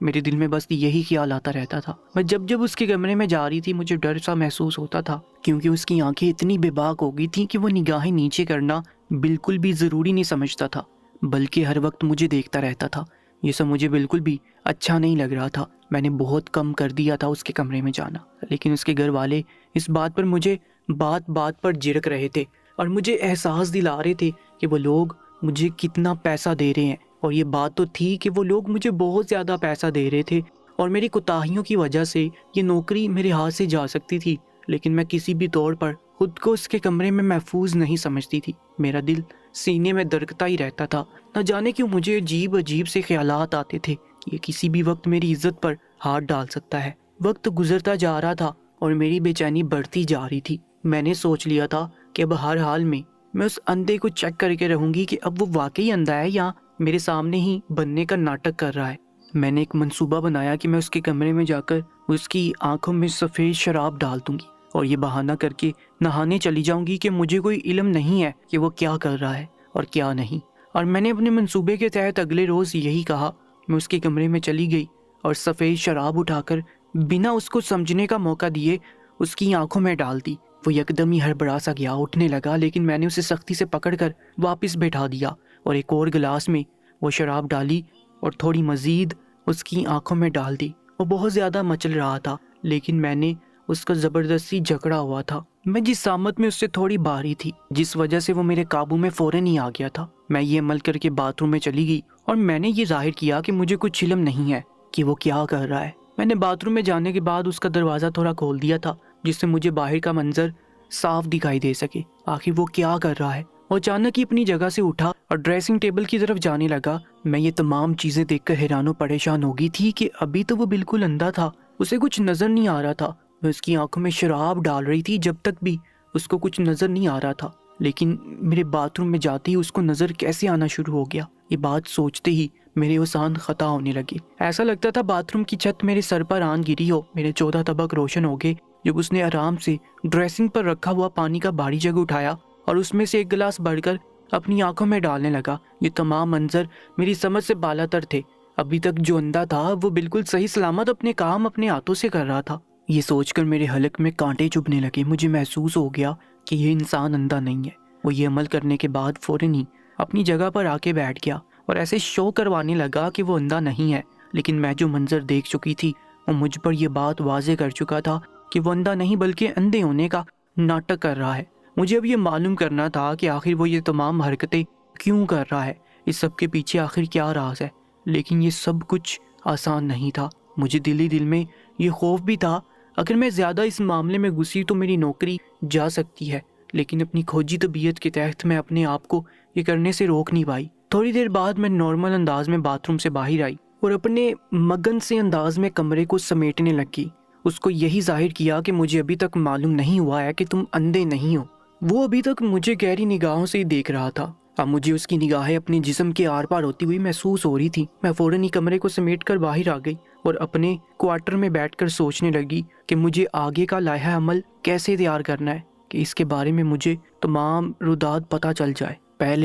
میرے دل میں بس یہی خیال آتا رہتا تھا۔ میں جب جب اس کے کمرے میں جا رہی تھی مجھے ڈر سا محسوس ہوتا تھا، کیونکہ اس کی آنکھیں اتنی بے باک ہو گئی تھیں کہ وہ نگاہیں نیچے کرنا بالکل بھی ضروری نہیں سمجھتا تھا، بلکہ ہر وقت مجھے دیکھتا رہتا تھا۔ یہ سب مجھے بالکل بھی اچھا نہیں لگ رہا تھا۔ میں نے بہت کم کر دیا تھا اس کے کمرے میں جانا، لیکن اس کے گھر والے اس بات پر مجھے بات بات پر جھڑک رہے تھے اور مجھے احساس دلا رہے تھے کہ وہ لوگ مجھے کتنا پیسہ دے رہے ہیں۔ اور یہ بات تو تھی کہ وہ لوگ مجھے بہت زیادہ پیسہ دے رہے تھے اور میری کوتاہیوں کی وجہ سے یہ نوکری میرے ہاتھ سے جا سکتی تھی، لیکن میں کسی بھی طور پر خود کو اس کے کمرے میں محفوظ نہیں سمجھتی تھی۔ میرا دل سینے میں دھڑکتا ہی رہتا تھا، نہ جانے کیوں مجھے عجیب عجیب سے خیالات آتے تھے کہ یہ کسی بھی وقت میری عزت پر ہاتھ ڈال سکتا ہے۔ وقت گزرتا جا رہا تھا اور میری بے چینی بڑھتی جا رہی تھی۔ میں نے سوچ لیا تھا کہ اب ہر حال میں اس اندھے کو چیک کر کے رہوں گی کہ اب وہ واقعی اندھا ہے یا میرے سامنے ہی بننے کا ناٹک کر رہا ہے۔ میں نے ایک منصوبہ بنایا کہ میں اس کے کمرے میں جا کر اس کی آنکھوں میں سفید شراب ڈال دوں گی اور یہ بہانہ کر کے نہانے چلی جاؤں گی کہ مجھے کوئی علم نہیں ہے کہ وہ کیا کر رہا ہے اور کیا نہیں۔ اور میں نے اپنے منصوبے کے تحت اگلے روز یہی کہا۔ میں اس کے کمرے میں چلی گئی اور سفید شراب اٹھا کر بنا اس کو سمجھنے کا موقع دیے اس کی آنکھوں میں ڈال دی۔ وہ یکدم ہی ہڑبڑا سا گیا، اٹھنے لگا، لیکن میں نے اسے سختی سے پکڑ کر واپس بیٹھا دیا اور ایک اور گلاس میں وہ شراب ڈالی اور تھوڑی مزید اس کی آنکھوں میں ڈال دی۔ وہ بہت زیادہ مچل رہا تھا، لیکن میں نے اس کا زبردستی جکڑا ہوا تھا۔ میں جس سامت میں اس سے تھوڑی باہری تھی، جس وجہ سے وہ میرے قابو میں فوراً ہی آ گیا تھا۔ میں یہ عمل کر کے باتھ روم میں چلی گئی اور میں نے یہ ظاہر کیا کہ مجھے کچھ علم نہیں ہے کہ وہ کیا کر رہا ہے۔ میں نے باتھ روم میں جانے کے بعد اس کا دروازہ تھوڑا کھول دیا تھا جس سے مجھے باہر کا منظر صاف دکھائی دے سکے، آخر وہ کیا کر رہا ہے۔ وہ اچانک ہی اپنی جگہ سے اٹھا اور ڈریسنگ ٹیبل کی طرف جانے لگا۔ میں یہ تمام چیزیں دیکھ کر حیران و پریشان ہو گئی تھی کہ ابھی تو وہ بالکل اندھا تھا، اسے کچھ نظر نہیں آ رہا تھا۔ میں اس کی آنکھوں میں شراب ڈال رہی تھی، جب تک بھی اس کو کچھ نظر نہیں آ رہا تھا، لیکن میرے باتھ روم میں جاتے ہی اس کو نظر کیسے آنا شروع ہو گیا۔ یہ بات سوچتے ہی میرے اوسان خطا ہونے لگے۔ ایسا لگتا تھا باتھ روم کی چھت میرے سر پر آن گری ہو۔ میرے 14 طبق روشن ہو گئے جب اس نے آرام سے ڈریسنگ پر رکھا ہوا پانی کا بھاری جگ اٹھایا اور اس میں سے ایک گلاس بھر کر اپنی آنکھوں میں ڈالنے لگا۔ یہ تمام منظر میری سمجھ سے بالاتر تھے۔ ابھی تک جو اندھا تھا وہ بالکل صحیح سلامت اپنے کام اپنے ہاتھوں سے کر رہا تھا۔ یہ سوچ کر میرے حلق میں کانٹے چبھنے لگے۔ مجھے محسوس ہو گیا کہ یہ انسان اندھا نہیں ہے۔ وہ یہ عمل کرنے کے بعد فوراً ہی اپنی جگہ پر آ کے بیٹھ گیا اور ایسے شو کروانے لگا کہ وہ اندھا نہیں ہے، لیکن میں جو منظر دیکھ چکی تھی وہ مجھ پر یہ بات واضح کر چکا تھا کہ وہ اندھا نہیں بلکہ اندھے ہونے کا ناٹک کر رہا ہے۔ مجھے اب یہ معلوم کرنا تھا کہ آخر وہ یہ تمام حرکتیں کیوں کر رہا ہے، اس سب کے پیچھے آخر کیا راز ہے۔ لیکن یہ سب کچھ آسان نہیں تھا۔ مجھے دل ہی دل میں یہ خوف بھی تھا اگر میں زیادہ اس معاملے میں گھسی تو میری نوکری جا سکتی ہے، لیکن اپنی کھوجی طبیعت کے تحت میں اپنے آپ کو یہ کرنے سے روک نہیں پائی۔ تھوڑی دیر بعد میں نارمل انداز میں باتھ روم سے باہر آئی اور اپنے مگن سے انداز میں کمرے کو سمیٹنے لگی۔ اس کو یہی ظاہر کیا کہ مجھے ابھی تک معلوم نہیں ہوا ہے کہ تم اندھے نہیں ہو۔ وہ ابھی تک مجھے گہری نگاہوں سے ہی دیکھ رہا تھا۔ اب مجھے اس کی نگاہیں اپنے جسم کے آر پار ہوتی ہوئی محسوس ہو رہی تھی۔ میں فوراً ہی کمرے کو سمیٹ کر باہر آ گئی اور اپنے کوارٹر میں بیٹھ کر سوچنے لگی کہ مجھے آگے کا لائحہ عمل کیسے تیار کرنا ہے کہ اس کے بارے میں مجھے تمام روداد پتہ چل جائے۔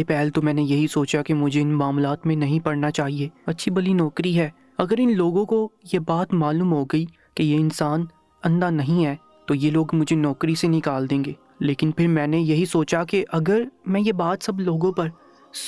پہل تو میں نے یہی سوچا کہ مجھے ان معاملات میں نہیں پڑنا چاہیے۔ اچھی بلی نوکری ہے، اگر ان لوگوں کو یہ بات معلوم ہو گئی کہ یہ انسان اندھا نہیں ہے تو یہ لوگ مجھے نوکری سے نکال دیں گے۔ لیکن پھر میں نے یہی سوچا کہ اگر میں یہ بات سب لوگوں پر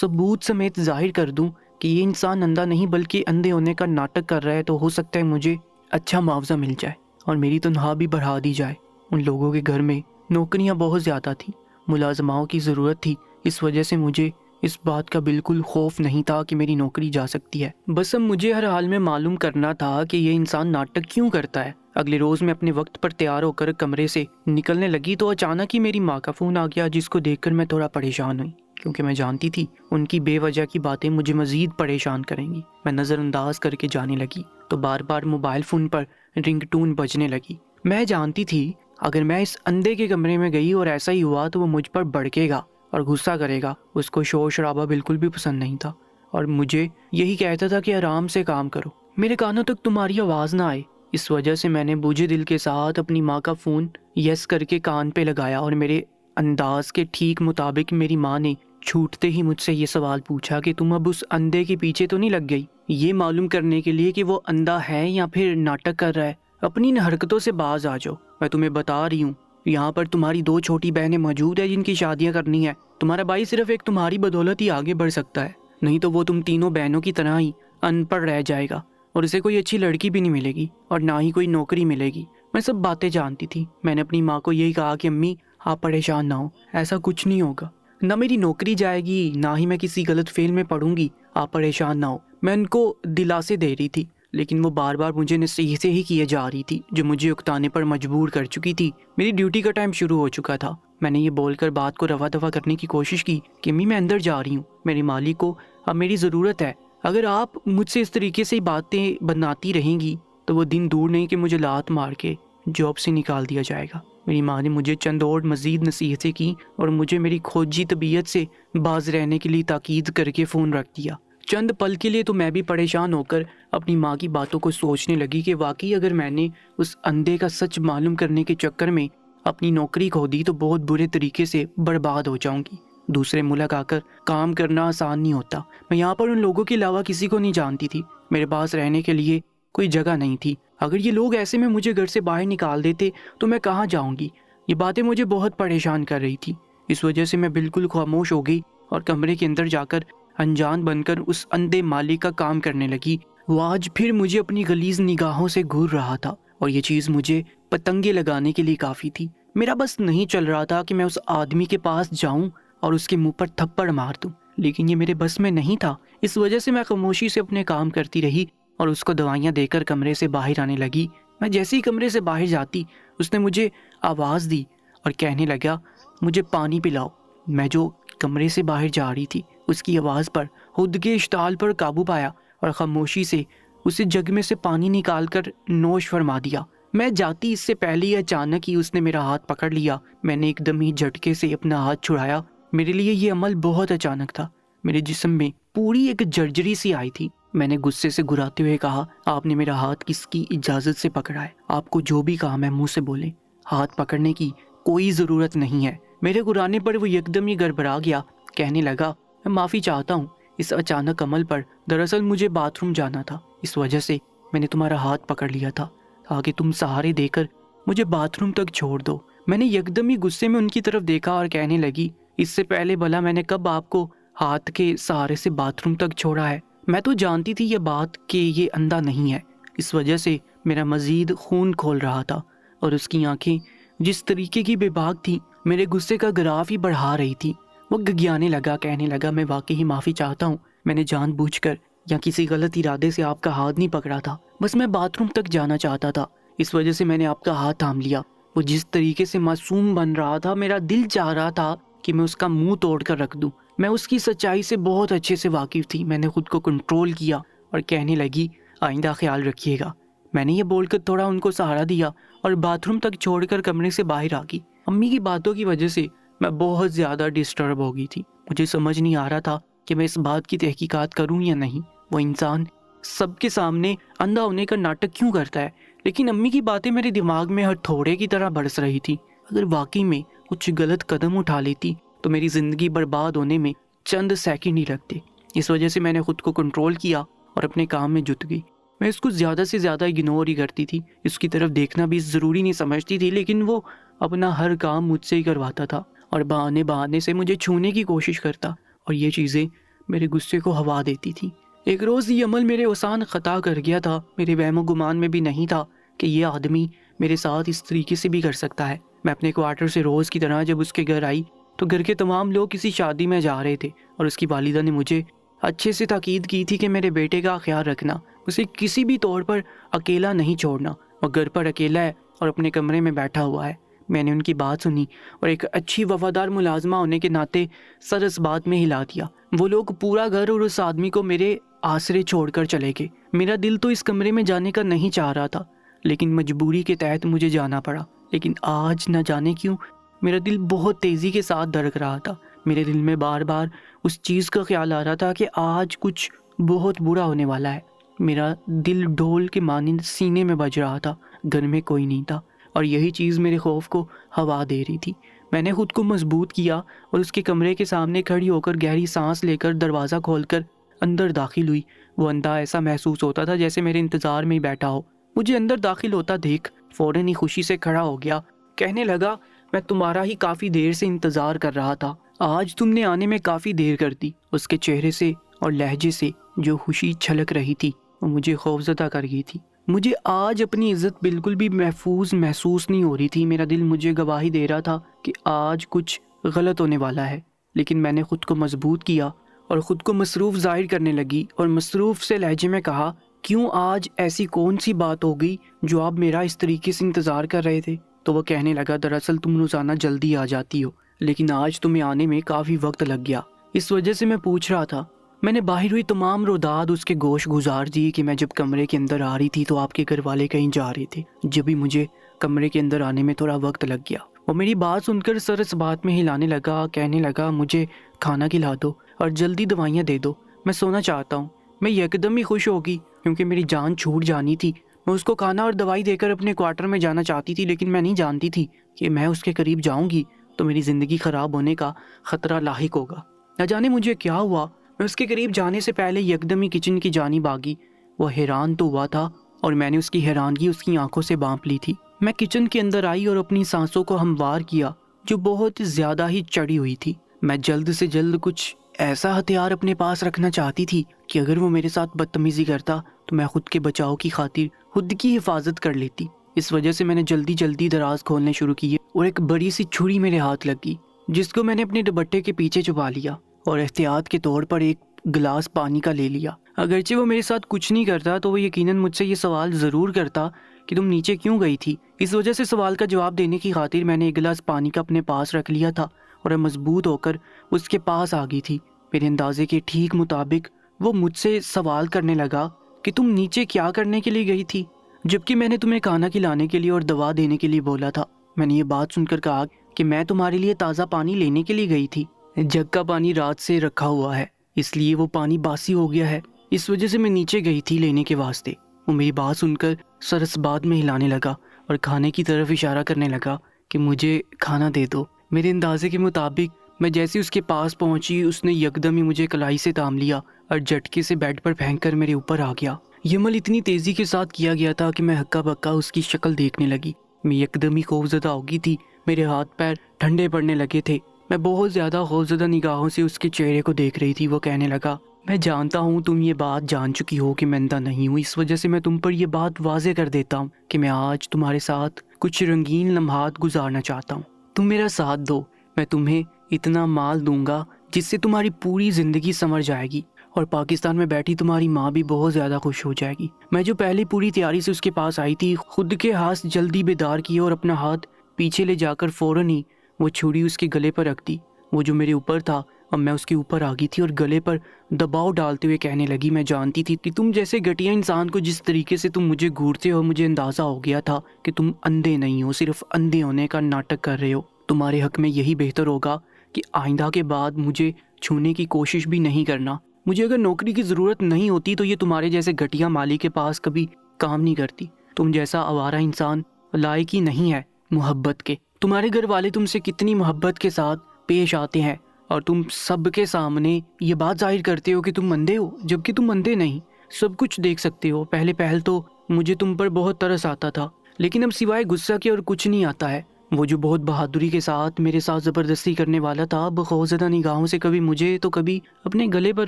ثبوت سمیت ظاہر کر دوں کہ یہ انسان اندھا نہیں بلکہ اندھے ہونے کا ناٹک کر رہا ہے تو ہو سکتا ہے مجھے اچھا معاوضہ مل جائے اور میری تنخواہ بھی بڑھا دی جائے۔ ان لوگوں کے گھر میں نوکریاں بہت زیادہ تھیں، ملازماؤں کی ضرورت تھی، اس وجہ سے مجھے اس بات کا بالکل خوف نہیں تھا کہ میری نوکری جا سکتی ہے۔ بس اب مجھے ہر حال میں معلوم کرنا تھا کہ یہ انسان ناٹک کیوں کرتا ہے۔ اگلے روز میں اپنے وقت پر تیار ہو کر کمرے سے نکلنے لگی تو اچانک ہی میری ماں کا فون آ گیا، جس کو دیکھ کر میں تھوڑا پریشان ہوئی کیونکہ میں جانتی تھی ان کی بے وجہ کی باتیں مجھے مزید پریشان کریں گی۔ میں نظر انداز کر کے جانے لگی تو بار بار موبائل فون پر رنگ ٹون بجنے لگی۔ میں جانتی تھی اگر میں اس اندھے کے کمرے میں گئی اور ایسا ہی ہوا تو وہ مجھ پر بھڑکے گا اور غصہ کرے گا۔ اس کو شور شرابہ بالکل بھی پسند نہیں تھا اور مجھے یہی کہتا تھا کہ آرام سے کام کرو، میرے کانوں تک تمہاری آواز نہ آئے۔ اس وجہ سے میں نے بوجھے دل کے ساتھ اپنی ماں کا فون یس کر کے کان پہ لگایا اور میرے انداز کے ٹھیک مطابق میری ماں نے چھوٹتے ہی مجھ سے یہ سوال پوچھا کہ تم اب اس اندھے کے پیچھے تو نہیں لگ گئی، یہ معلوم کرنے کے لیے کہ وہ اندھا ہے یا پھر ناٹک کر رہا ہے؟ اپنی ان حرکتوں سے باز آ جاؤ، میں تمہیں بتا رہی ہوں یہاں پر تمہاری 2 چھوٹی بہنیں موجود ہیں جن کی شادیاں کرنی ہے۔ تمہارا بھائی صرف ایک تمہاری بدولت ہی آگے بڑھ سکتا ہے، نہیں تو وہ تم تینوں بہنوں کی طرح ہی ان پڑھ رہ جائے گا اور اسے کوئی اچھی لڑکی بھی نہیں ملے گی اور نہ ہی کوئی نوکری ملے گی۔ میں سب باتیں جانتی تھی۔ میں نے اپنی ماں کو یہی کہا کہ امی آپ پریشان نہ ہو، ایسا کچھ نہیں ہوگا، نہ میری نوکری جائے گی نہ ہی میں کسی غلط فیل میں پڑوں گی، آپ پریشان نہ ہو۔ میں ان کو دلاسے دے رہی تھی لیکن وہ بار بار مجھے نصیحتیں ہی کیے جا رہی تھی جو مجھے اکتانے پر مجبور کر چکی تھی۔ میری ڈیوٹی کا ٹائم شروع ہو چکا تھا۔ میں نے یہ بول کر بات کو رفع دفع کرنے کی کوشش کی کہ امی میں اندر جا رہی ہوں، میری مالک کو اب میری ضرورت ہے، اگر آپ مجھ سے اس طریقے سے باتیں بناتی رہیں گی تو وہ دن دور نہیں کہ مجھے لات مار کے جاب سے نکال دیا جائے گا۔ میری ماں نے مجھے چند اور مزید نصیحتیں کی اور مجھے میری کھوجی طبیعت سے باز رہنے کے لیے تاکید کر کے فون رکھ دیا۔ چند پل کے لیے تو میں بھی پریشان ہو کر اپنی ماں کی باتوں کو سوچنے لگی کہ واقعی اگر میں نے اس اندھے کا سچ معلوم کرنے کے چکر میں اپنی نوکری کھو دی تو بہت برے طریقے سے برباد ہو جاؤں گی۔ دوسرے ملک آ کر کام کرنا آسان نہیں ہوتا۔ میں یہاں پر ان لوگوں کے علاوہ کسی کو نہیں جانتی تھی، میرے پاس رہنے کے لیے کوئی جگہ نہیں تھی۔ اگر یہ لوگ ایسے میں مجھے گھر سے باہر نکال دیتے تو میں کہاں جاؤں گی؟ یہ باتیں مجھے بہت پریشان کر رہی تھی۔ اس وجہ سے میں بالکل خاموش ہو گئی اور کمرے کے اندر جا کر انجان بن کر اس اندھے مالک کا کام کرنے لگی۔ وہ آج پھر مجھے اپنی غلیظ نگاہوں سے گھور رہا تھا اور یہ چیز مجھے پتنگے لگانے کے لیے کافی تھی۔ میرا بس نہیں چل رہا تھا کہ میں اس آدمی کے پاس جاؤں اور اس کے منہ پر تھپڑ مار دوں، لیکن یہ میرے بس میں نہیں تھا۔ اس وجہ سے میں خاموشی سے اپنے کام کرتی رہی اور اس کو دوائیاں دے کر کمرے سے باہر آنے لگی۔ میں جیسے ہی کمرے سے باہر جاتی اس نے مجھے آواز دی اور کہنے لگا مجھے پانی پلاؤ۔ میں جو کمرے سے باہر جا رہی تھی اس کی آواز پر خود کے اشتعال پر قابو پایا اور خاموشی سے اسے جگ میں سے پانی نکال کر نوش فرما دیا۔ میں جاتی اس سے پہلے ہی اچانک ہی اس نے میرا ہاتھ پکڑ لیا۔ میں نے ایک دم ہی جھٹکے سے اپنا ہاتھ چھڑایا۔ میرے لیے یہ عمل بہت اچانک تھا، میرے جسم میں پوری ایک جرجری سی آئی تھی۔ میں نے غصے سے گھراتے ہوئے کہا آپ نے میرا ہاتھ کس کی اجازت سے پکڑا ہے؟ آپ کو جو بھی کہا میں منہ سے بولیں، ہاتھ پکڑنے کی کوئی ضرورت نہیں ہے۔ میرے گھرانے پر وہ یکدم ہی گڑبڑا گیا، کہنے لگا میں معافی چاہتا ہوں اس اچانک عمل پر، دراصل مجھے باتھ روم جانا تھا، اس وجہ سے میں نے تمہارا ہاتھ پکڑ لیا تھا تاکہ تم سہارے دے کر مجھے باتھ روم تک چھوڑ دو۔ میں نے یکدم ہی غصے میں ان کی طرف دیکھا اور کہنے لگی اس سے پہلے بھلا میں نے کب آپ کو ہاتھ کے سہارے سے باتھ روم تک چھوڑا ہے؟ میں تو جانتی تھی یہ بات کہ یہ اندھا نہیں ہے، اس وجہ سے میرا مزید خون کھول رہا تھا اور اس کی آنکھیں جس طریقے کی بے باک تھی میرے غصے کا گراف ہی بڑھا رہی تھی۔ وہ گگیانے لگا، کہنے لگا میں واقعی معافی چاہتا ہوں، میں نے جان بوجھ کر یا کسی غلط ارادے سے آپ کا ہاتھ نہیں پکڑا تھا، بس میں باتھ روم تک جانا چاہتا تھا، اس وجہ سے میں نے آپ کا ہاتھ تھام لیا۔ وہ جس طریقے سے معصوم بن رہا تھا میرا دل چاہ رہا تھا کہ میں اس کا منہ توڑ کر رکھ دوں۔ میں اس کی سچائی سے بہت اچھے سے واقف تھی۔ میں نے خود کو کنٹرول کیا اور کہنے لگی آئندہ خیال رکھیے گا۔ میں نے یہ بول کر تھوڑا ان کو سہارا دیا اور باتھ روم تک چھوڑ کر کمرے سے باہر آ گئی۔ امی کی باتوں کی وجہ سے میں بہت زیادہ ڈسٹرب ہو گئی تھی۔ مجھے سمجھ نہیں آ رہا تھا کہ میں اس بات کی تحقیقات کروں یا نہیں، وہ انسان سب کے سامنے اندھا ہونے کا ناٹک کیوں کرتا ہے؟ لیکن امی کی باتیں میرے دماغ میں ہتھوڑے کی طرح برس رہی تھی۔ اگر واقعی میں کچھ غلط قدم اٹھا لیتی تو میری زندگی برباد ہونے میں چند سیکنڈ ہی لگتے۔ اس وجہ سے میں نے خود کو کنٹرول کیا اور اپنے کام میں جٹ گئی۔ میں اس کو زیادہ سے زیادہ اگنور ہی کرتی تھی، اس کی طرف دیکھنا بھی ضروری نہیں سمجھتی تھی، لیکن وہ اپنا ہر کام مجھ سے ہی کرواتا تھا اور بہانے سے مجھے چھونے کی کوشش کرتا اور یہ چیزیں میرے غصے کو ہوا دیتی تھی۔ ایک روز یہ عمل میرے اوسان خطا کر گیا تھا۔ میرے وہم و گمان میں بھی نہیں تھا کہ یہ آدمی میرے ساتھ اس طریقے سے بھی کر سکتا ہے۔ میں اپنے کوارٹر سے روز کی طرح جب اس کے گھر آئی تو گھر کے تمام لوگ کسی شادی میں جا رہے تھے اور اس کی والدہ نے مجھے اچھے سے تاکید کی تھی کہ میرے بیٹے کا خیال رکھنا، اسے کسی بھی طور پر اکیلا نہیں چھوڑنا، وہ گھر پر اکیلا ہے اور اپنے کمرے میں بیٹھا ہوا ہے۔ میں نے ان کی بات سنی اور ایک اچھی وفادار ملازمہ ہونے کے ناطے سر اس بات میں ہلا دیا۔ وہ لوگ پورا گھر اور اس آدمی کو میرے آسرے چھوڑ کر چلے گئے۔ میرا دل تو اس کمرے میں جانے کا نہیں چاہ رہا تھا، لیکن مجبوری کے تحت مجھے جانا پڑا۔ لیکن آج نہ جانے کیوں میرا دل بہت تیزی کے ساتھ دھڑک رہا تھا۔ میرے دل میں بار بار اس چیز کا خیال آ رہا تھا کہ آج کچھ بہت برا ہونے والا ہے۔ میرا دل ڈھول کے مانند سینے میں بج رہا تھا۔ گھر میں کوئی نہیں تھا اور یہی چیز میرے خوف کو ہوا دے رہی تھی۔ میں نے خود کو مضبوط کیا اور اس کے کمرے کے سامنے کھڑی ہو کر گہری سانس لے کر دروازہ کھول کر اندر داخل ہوئی۔ وہ اندھا ایسا محسوس ہوتا تھا جیسے میرے انتظار میں ہی بیٹھا ہو۔ مجھے اندر داخل ہوتا دیکھ فوراً ہی خوشی سے کھڑا ہو گیا، کہنے لگا میں تمہارا ہی کافی دیر سے انتظار کر رہا تھا، آج تم نے آنے میں کافی دیر کر دی۔ اس کے چہرے سے اور لہجے سے جو خوشی چھلک رہی تھی وہ مجھے خوفزدہ کر گئی تھی۔ مجھے آج اپنی عزت بالکل بھی محفوظ محسوس نہیں ہو رہی تھی۔ میرا دل مجھے گواہی دے رہا تھا کہ آج کچھ غلط ہونے والا ہے، لیکن میں نے خود کو مضبوط کیا اور خود کو مصروف ظاہر کرنے لگی اور مصروف سے لہجے میں کہا، کیوں آج ایسی کون سی بات ہو گئی جو آپ میرا اس طریقے سے انتظار کر رہے تھے؟ تو وہ کہنے لگا، دراصل تم روزانہ جلدی آ جاتی ہو، لیکن آج تمہیں آنے میں کافی وقت لگ گیا، اس وجہ سے میں پوچھ رہا تھا۔ میں نے باہر ہوئی تمام روداد اس کے گوش گزار دی کہ میں جب کمرے کے اندر آ رہی تھی تو آپ کے گھر والے کہیں جا رہے تھے، جب بھی مجھے کمرے کے اندر آنے میں تھوڑا وقت لگ گیا۔ وہ میری بات سن کر سر اس بات میں ہلانے لگا، کہنے لگا، مجھے کھانا کھلا دو اور جلدی دوائیاں دے دو، میں سونا چاہتا ہوں۔ میں یکدم ہی خوش ہوگی کیونکہ میری جان چھوٹ جانی تھی۔ میں اس کو کھانا اور دوائی دے کر اپنے کوارٹر میں جانا چاہتی تھی، لیکن میں نہیں جانتی تھی کہ میں اس کے قریب جاؤں گی تو میری زندگی خراب ہونے کا خطرہ لاحق ہوگا۔ نہ جانے مجھے کیا ہوا، میں اس کے قریب جانے سے پہلے یکدم ہی کچن کی جانب آگی۔ وہ حیران تو ہوا تھا اور میں نے اس کی حیرانگی اس کی آنکھوں سے بانپ لی تھی۔ میں کچن کے اندر آئی اور اپنی سانسوں کو ہموار کیا جو بہت زیادہ ہی چڑھی ہوئی تھی۔ میں جلد سے جلد کچھ ایسا ہتھیار اپنے پاس رکھنا چاہتی تھی کہ اگر وہ میرے ساتھ بدتمیزی کرتا تو میں خود کے بچاؤ کی خاطر خود کی حفاظت کر لیتی۔ اس وجہ سے میں نے جلدی جلدی دراز کھولنے شروع کیے اور ایک بڑی سی چھری میرے ہاتھ لگی جس کو میں نے اپنے دوپٹے کے پیچھے چھپا لیا اور احتیاط کے طور پر ایک گلاس پانی کا لے لیا۔ اگرچہ وہ میرے ساتھ کچھ نہیں کرتا تو وہ یقیناً مجھ سے یہ سوال ضرور کرتا کہ تم نیچے کیوں گئی تھی۔ اس وجہ سے سوال کا جواب دینے کی خاطر میں نے ایک گلاس پانی کا اپنے پاس رکھ لیا تھا اور مضبوط ہو کر اس کے پاس آ گئی تھی۔ میرے اندازے کے ٹھیک مطابق وہ مجھ سے سوال کرنے لگا کہ تم نیچے کیا کرنے کے لیے گئی تھی، جبکہ میں نے تمہیں کھانا کھلانے کے لیے اور دوا دینے کے لیے بولا تھا۔ میں نے یہ بات سن کر کہا کہ میں تمہارے لیے تازہ پانی لینے کے لیے گئی تھی، جگ کا پانی رات سے رکھا ہوا ہے اس لیے وہ پانی باسی ہو گیا ہے، اس وجہ سے میں نیچے گئی تھی لینے کے واسطے۔ وہ میری بات سن کر سر اس بات میں ہلانے لگا اور کھانے کی طرف اشارہ کرنے لگا کہ مجھے کھانا دے دو۔ میرے اندازے کے مطابق میں جیسے اس کے پاس پہنچی اس نے یکدم ہی مجھے کلائی سے تام لیا اور جھٹکے سے بیڈ پر پھینک کر میرے اوپر آ گیا۔ یہ عمل اتنی تیزی کے ساتھ کیا گیا تھا کہ میں ہکا بکا اس کی شکل دیکھنے لگی۔ میں یکدم ہی خوفزدہ ہو گئی تھی، میرے ہاتھ پیر ٹھنڈے پڑنے لگے تھے۔ میں بہت زیادہ خوفزدہ نگاہوں سے اس کے چہرے کو دیکھ رہی تھی۔ وہ کہنے لگا، میں جانتا ہوں تم یہ بات جان چکی ہو کہ میں اندھا نہیں ہوں، اس وجہ سے میں تم پر یہ بات واضح کر دیتا ہوں کہ میں آج تمہارے ساتھ کچھ رنگین لمحات گزارنا چاہتا ہوں۔ تم میرا ساتھ دو، میں تمہیں اتنا مال دوں گا جس سے تمہاری پوری زندگی سنور جائے گی اور پاکستان میں بیٹھی تمہاری ماں بھی بہت زیادہ خوش ہو جائے گی۔ میں جو پہلے پوری تیاری سے اس کے پاس آئی تھی، خود کے ہاتھ جلدی بیدار کیے اور اپنا ہاتھ پیچھے لے جا کر فوراً ہی وہ چھری اس کے گلے پر رکھ دی۔ وہ جو میرے اوپر تھا اب میں اس کے اوپر آ گئی تھی اور گلے پر دباؤ ڈالتے ہوئے کہنے لگی، میں جانتی تھی کہ تم جیسے گھٹیا انسان کو جس طریقے سے تم مجھے گھورتے ہو، مجھے اندازہ ہو گیا تھا کہ تم اندھے نہیں ہو، صرف اندھے ہونے کا ناٹک کر رہے ہو۔ تمہارے حق میں یہی بہتر ہوگا کہ آئندہ کے بعد مجھے چھونے کی کوشش بھی نہیں کرنا۔ مجھے اگر نوکری کی ضرورت نہیں ہوتی تو یہ تمہارے جیسے گھٹیا مالی کے پاس کبھی کام نہیں کرتی۔ تم جیسا آوارہ انسان لائق ہی نہیں ہے محبت کے۔ تمہارے گھر والے تم سے کتنی محبت کے ساتھ پیش آتے ہیں اور تم سب کے سامنے یہ بات ظاہر کرتے ہو کہ تم اندھے ہو، جبکہ تم اندھے نہیں، سب کچھ دیکھ سکتے ہو۔ پہل تو مجھے تم پر بہت ترس آتا تھا، لیکن اب سوائے غصہ کے اور کچھ نہیں آتا ہے۔ وہ جو بہت بہادری کے ساتھ میرے ساتھ زبردستی کرنے والا تھا، اب خوفزدہ نگاہوں سے کبھی مجھے تو کبھی اپنے گلے پر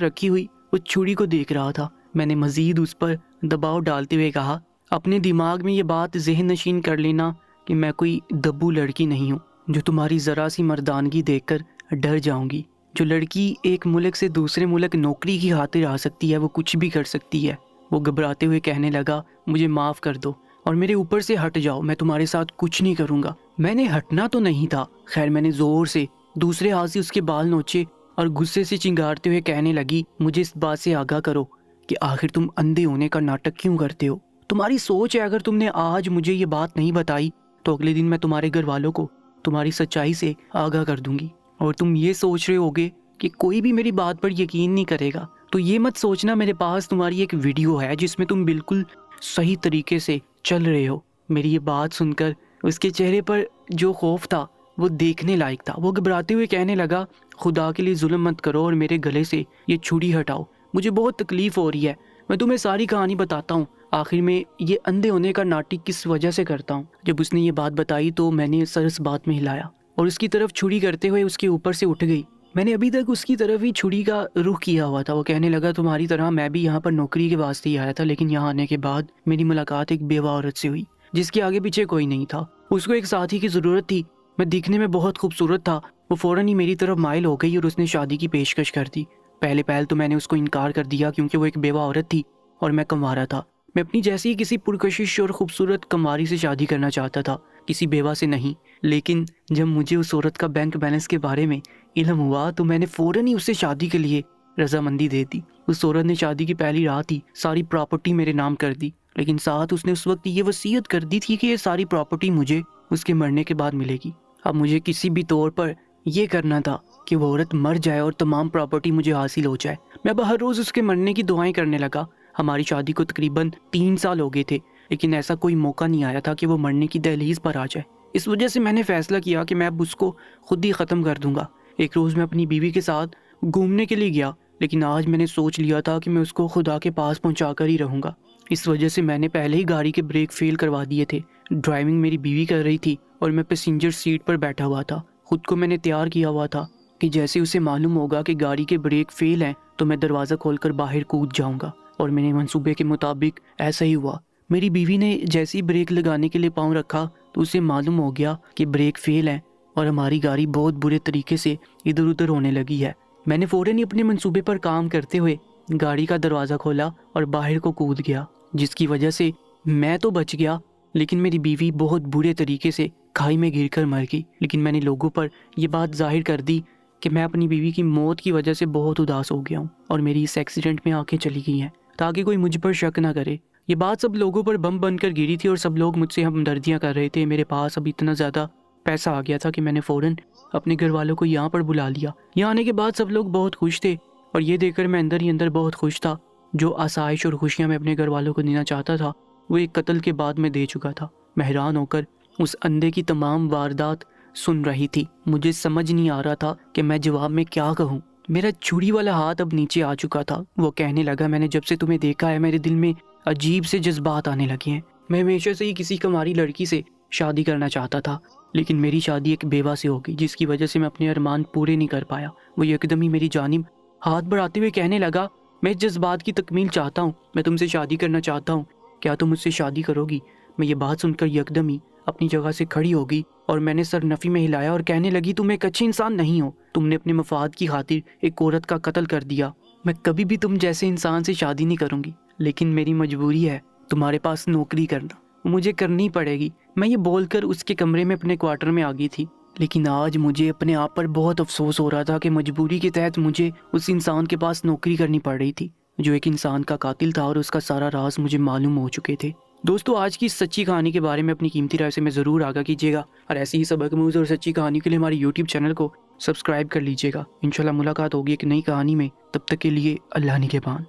رکھی ہوئی اس چھری کو دیکھ رہا تھا۔ میں نے مزید اس پر دباؤ ڈالتے ہوئے کہا، اپنے دماغ میں یہ بات ذہن نشین کر لینا کہ میں کوئی دبو لڑکی نہیں ہوں جو تمہاری ذرا سی مردانگی دیکھ کر ڈر جاؤں گی۔ جو لڑکی ایک ملک سے دوسرے ملک نوکری کی خاطر آ سکتی ہے وہ کچھ بھی کر سکتی ہے۔ وہ گھبراتے ہوئے کہنے لگا، مجھے معاف کر دو اور میرے اوپر سے ہٹ جاؤ، میں تمہارے ساتھ کچھ نہیں کروں گا۔ میں نے ہٹنا تو نہیں تھا، خیر میں نے زور سے دوسرے ہاتھ سے اس کے بال نوچے اور غصے سے چنگارتے ہوئے کہنے لگی، مجھے اس بات سے آگاہ کرو کہ آخر تم اندھے ہونے کا ناٹک کیوں کرتے ہو؟ تمہاری سوچ ہے اگر تم نے آج مجھے یہ بات نہیں بتائی تو اگلے دن میں تمہارے گھر والوں کو تمہاری سچائی سے آگاہ کر دوں گی، اور تم یہ سوچ رہے ہوگے کہ کوئی بھی میری بات پر یقین نہیں کرے گا، تو یہ مت سوچنا میرے پاس تمہاری ایک ویڈیو ہے جس میں تم بالکل صحیح طریقے سے چل رہے ہو۔ میری یہ بات سن کر اس کے چہرے پر جو خوف تھا وہ دیکھنے لائق تھا۔ وہ گھبراتے ہوئے کہنے لگا، خدا کے لیے ظلم مت کرو اور میرے گلے سے یہ چھری ہٹاؤ، مجھے بہت تکلیف ہو رہی ہے، میں تمہیں ساری کہانی بتاتا ہوں، آخر میں یہ اندھے ہونے کا ناٹک کس وجہ سے کرتا ہوں۔ جب اس نے یہ بات بتائی تو میں نے سر اس بات میں ہلایا اور اس کی طرف چھری کرتے ہوئے اس کے اوپر سے اٹھ گئی۔ میں نے ابھی تک اس کی طرف ہی چھری کا رخ کیا ہوا تھا۔ وہ کہنے لگا، تمہاری طرح میں بھی یہاں پر نوکری کے واسطے ہی آیا تھا، لیکن یہاں آنے کے بعد میری ملاقات ایک بیوہ عورت سے ہوئی جس کے آگے پیچھے کوئی نہیں تھا۔ اس کو ایک ساتھی کی ضرورت تھی، میں دکھنے میں بہت خوبصورت تھا، وہ فوراً ہی میری طرف مائل ہو گئی اور اس نے شادی کی پیشکش کر دی۔ پہلے پہل تو میں نے اس کو انکار کر دیا کیونکہ وہ ایک بیوہ عورت تھی اور میں کنوارا تھا۔ میں اپنی جیسی کسی پرکشش اور خوبصورت کنواری سے شادی کرنا چاہتا تھا، کسی بیوہ سے نہیں۔ لیکن جب مجھے اس عورت کا بینک بیلنس کے بارے میں علم ہوا تو میں نے فوراً ہی اس سے شادی کے لیے رضامندی دے دی۔ اس عورت نے شادی کی پہلی رات ہی ساری پراپرٹی میرے نام کر دی، لیکن ساتھ اس نے اس وقت یہ وصیت کر دی تھی کہ یہ ساری پراپرٹی مجھے اس کے مرنے کے بعد ملے گی۔ اب مجھے کسی بھی طور پر یہ کرنا تھا کہ وہ عورت مر جائے اور تمام پراپرٹی مجھے حاصل ہو جائے۔ میں اب ہر روز اس کے مرنے کی دعائیں کرنے لگا۔ ہماری شادی کو تقریباً 3 سال ہو گئے تھے، لیکن ایسا کوئی موقع نہیں آیا تھا کہ وہ مرنے کی دہلیز پر آ جائے۔ اس وجہ سے میں نے فیصلہ کیا کہ میں اب اس کو خود ہی ختم کر دوں گا۔ ایک روز میں اپنی بیوی کے ساتھ گھومنے کے لیے گیا، لیکن آج میں نے سوچ لیا تھا کہ میں اس کو خدا کے پاس پہنچا کر ہی رہوں گا۔ اس وجہ سے میں نے پہلے ہی گاڑی کے بریک فیل کروا دیے تھے۔ ڈرائیونگ میری بیوی کر رہی تھی اور میں پیسنجر سیٹ پر بیٹھا ہوا تھا۔ خود کو میں نے تیار کیا ہوا تھا کہ جیسے اسے معلوم ہوگا کہ گاڑی کے بریک فیل ہیں تو میں دروازہ کھول کر باہر کود جاؤں گا، اور میرے منصوبے کے مطابق ایسا ہی ہوا۔ میری بیوی نے جیسے ہی بریک لگانے کے لیے پاؤں رکھا تو اسے معلوم ہو گیا کہ بریک فیل ہے اور ہماری گاڑی بہت برے طریقے سے ادھر ادھر ہونے لگی ہے۔ میں نے فوراً ہی اپنے منصوبے پر کام کرتے ہوئے گاڑی کا دروازہ کھولا اور باہر کو کود گیا، جس کی وجہ سے میں تو بچ گیا لیکن میری بیوی بہت برے طریقے سے کھائی میں گر کر مر گئی۔ لیکن میں نے لوگوں پر یہ بات ظاہر کر دی کہ میں اپنی بیوی کی موت کی وجہ سے بہت اداس ہو گیا ہوں اور میری اس ایکسیڈنٹ میں آنکھیں چلی گئی ہیں، تاکہ کوئی مجھ پر شک نہ کرے۔ یہ بات سب لوگوں پر بم بن کر گری تھی اور سب لوگ مجھ سے ہمدردیاں کر رہے تھے۔ میرے پاس اب اتنا زیادہ پیسہ آ گیا تھا کہ میں نے فوراً اپنے گھر والوں کو یہاں پر بلا لیا۔ یہاں آنے کے بعد سب لوگ بہت خوش تھے اور یہ دیکھ کر میں اندر ہی اندر بہت خوش تھا۔ جو آسائش اور خوشیاں میں اپنے گھر والوں کو دینا چاہتا تھا وہ ایک قتل کے بعد میں دے چکا تھا۔ میں حیران ہو کر اس اندھے کی تمام واردات سن رہی تھی۔ مجھے سمجھ نہیں آ رہا تھا کہ میں جواب میں کیا کہوں۔ میرا چھری والا ہاتھ اب نیچے آ چکا تھا۔ وہ کہنے لگا، میں نے جب سے تمہیں دیکھا ہے میرے دل میں عجیب سے جذبات آنے لگے ہیں۔ میں ہمیشہ سے ہی کسی کماری لڑکی سے شادی کرنا چاہتا تھا، لیکن میری شادی ایک بیوہ سے ہو گئی جس کی وجہ سے میں اپنے ارمان پورے نہیں کر پایا۔ وہ یکدم ہی میری جانب ہاتھ بڑھاتے ہوئے کہنے لگا، میں اس جذبات کی تکمیل چاہتا ہوں، میں تم سے شادی کرنا چاہتا ہوں، کیا تم مجھ سے شادی کرو گی؟ میں یہ بات سن کر یکدم ہی اپنی جگہ سے کھڑی ہو گئی اور میں نے سر نفی میں ہلایا اور کہنے لگی، تم ایک اچھے انسان نہیں ہو، تم نے اپنے مفاد کی خاطر ایک عورت کا قتل کر دیا۔ میں کبھی بھی تم جیسے انسان سے شادی نہیں کروں گی، لیکن میری مجبوری ہے تمہارے پاس نوکری کرنا، مجھے کرنی پڑے گی۔ میں یہ بول کر اس کے کمرے میں اپنے کوارٹر میں آ گئی تھی، لیکن آج مجھے اپنے آپ پر بہت افسوس ہو رہا تھا کہ مجبوری کے تحت مجھے اس انسان کے پاس نوکری کرنی پڑ رہی تھی جو ایک انسان کا قاتل تھا اور اس کا سارا راز مجھے معلوم ہو چکے تھے۔ دوستو، آج کی اس سچی کہانی کے بارے میں اپنی قیمتی رائے سے میں ضرور آگاہ کیجیے گا، اور ایسی ہی سبق موز اور سچی کہانی کے لیے ہماری یوٹیوب چینل کو سبسکرائب کر لیجیے گا۔ انشاءاللہ ملاقات ہوگی ایک نئی کہانی میں، تب تک کے لیے اللہ نگہبان۔